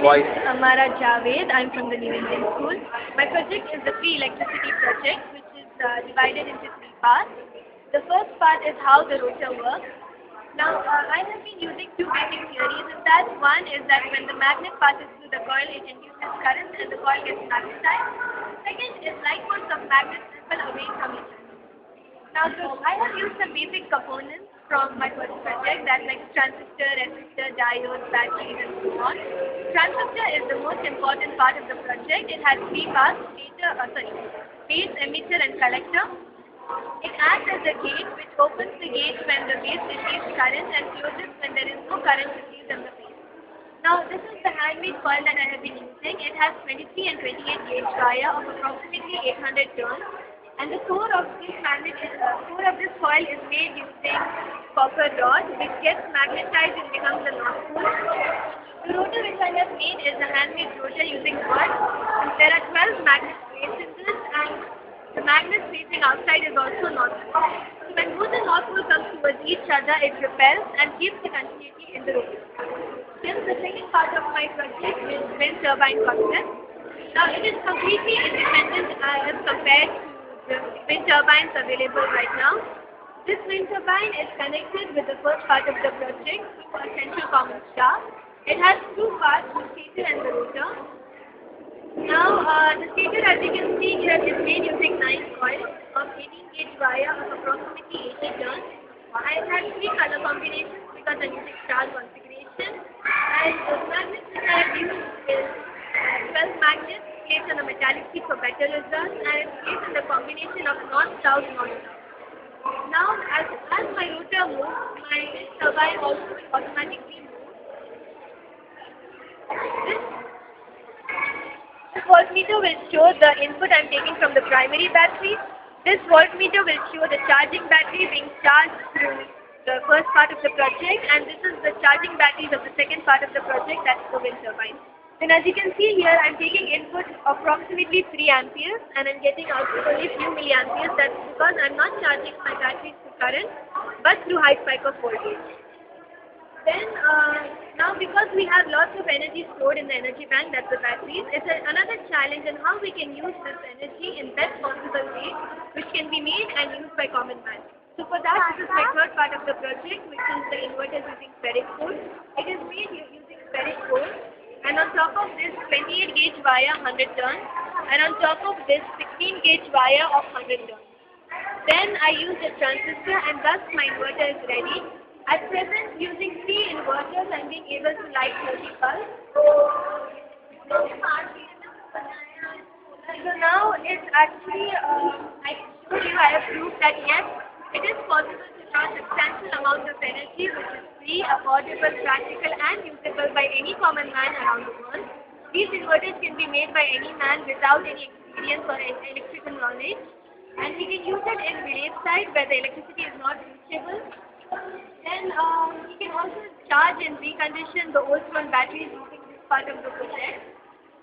Voice. Amara Javed. I'm from the New Indian School. My project is the free electricity project, which is divided into three parts. The first part is how the rotor works. Now, I have been using two basic theories in that. One is that when the magnet passes through the coil, it induces current and the coil gets magnetized. Second is light force of magnets repel away from each other. Now, so I have used some basic components from my first project, that's like transistor, resistor, diodes, batteries, and so on. Transistor is the most important part of the project. It has three parts: base, emitter, and collector. It acts as a gate which opens the gate when the base receives current and closes when there is no current received in the base. Now, this is the handmade coil that I have been using. It has 23 and 28 gauge wire of approximately 800 turns, and the core of this coil is made using copper rod, which gets magnetized and becomes a north pole. The rotor which I have made is a handmade rotor using wood. There are 12 magnets placed in this, and the magnet facing outside is also north pole. So when both the north poles come towards each other, it repels and keeps the continuity in the rotor. Then the second part of my project is wind turbine concept. Now, it is completely independent as compared to the wind turbines available right now. This wind turbine is connected with the first part of the project through a central common shaft. It has two parts, the stator and the rotor. Now, the stator, as you can see here, is made using 9 coils of 18 gauge wire of approximately 80 turns. I have 3 color combinations because I'm using star configuration. And the magnet that I have used is 12 magnets placed on a metallic sheet for better results, and it's placed in the combination of north-south, north-south. Now, as my rotor moves, my turbine also will automatically move. This voltmeter will show the input I'm taking from the primary battery. This voltmeter will show the charging battery being charged through the first part of the project, and this is the charging batteries of the second part of the project, that's the wind turbine. Then as you can see here, I'm taking input approximately 3 amperes and I'm getting output only few milliamperes. That's because I'm not charging my batteries through current but through high spike of voltage. Then now because we have lots of energy stored in the energy bank, that's the batteries, it's another challenge on how we can use this energy in best possible way, which can be made and used by common man. So for that, this is my third part of the project, which is the inverters using ferric core. It is made using ferric core, and on top of this 28 gauge wire 100 turns, and on top of this 16 gauge wire of 100 turns. Then I use a transistor, and thus my inverter is ready. At present, using 3 inverters, I'm being able to light 30 bulbs. So now it's actually, I showed you, I have proved that yes, it is possible to draw substantial amount of energy which is free, affordable, practical and usable by any common man around the world. These inverters can be made by any man without any experience or electrical knowledge, and we can use it in village side where the electricity is not reachable. Then we can also charge and recondition the old phone batteries using this part of the project,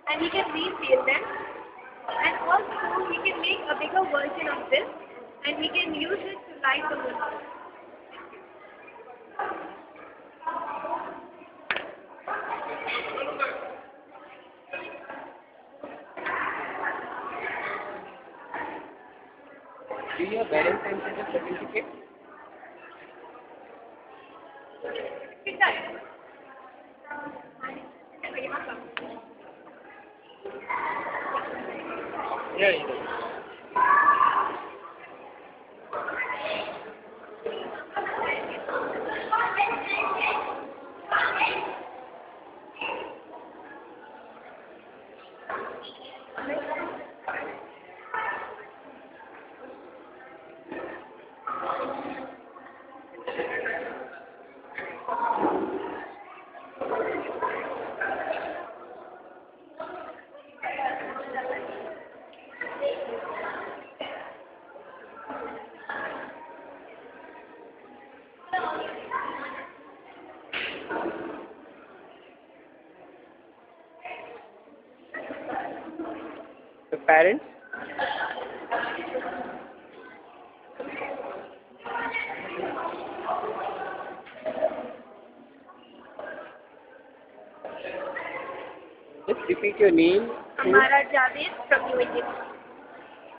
and we can resale them. And also we can make a bigger version of this, and we can use it to light the whole house. Do you have balance sensitive certificate? Yeah, it is. The parents? Just repeat your name. Amara Javed from New Indian School.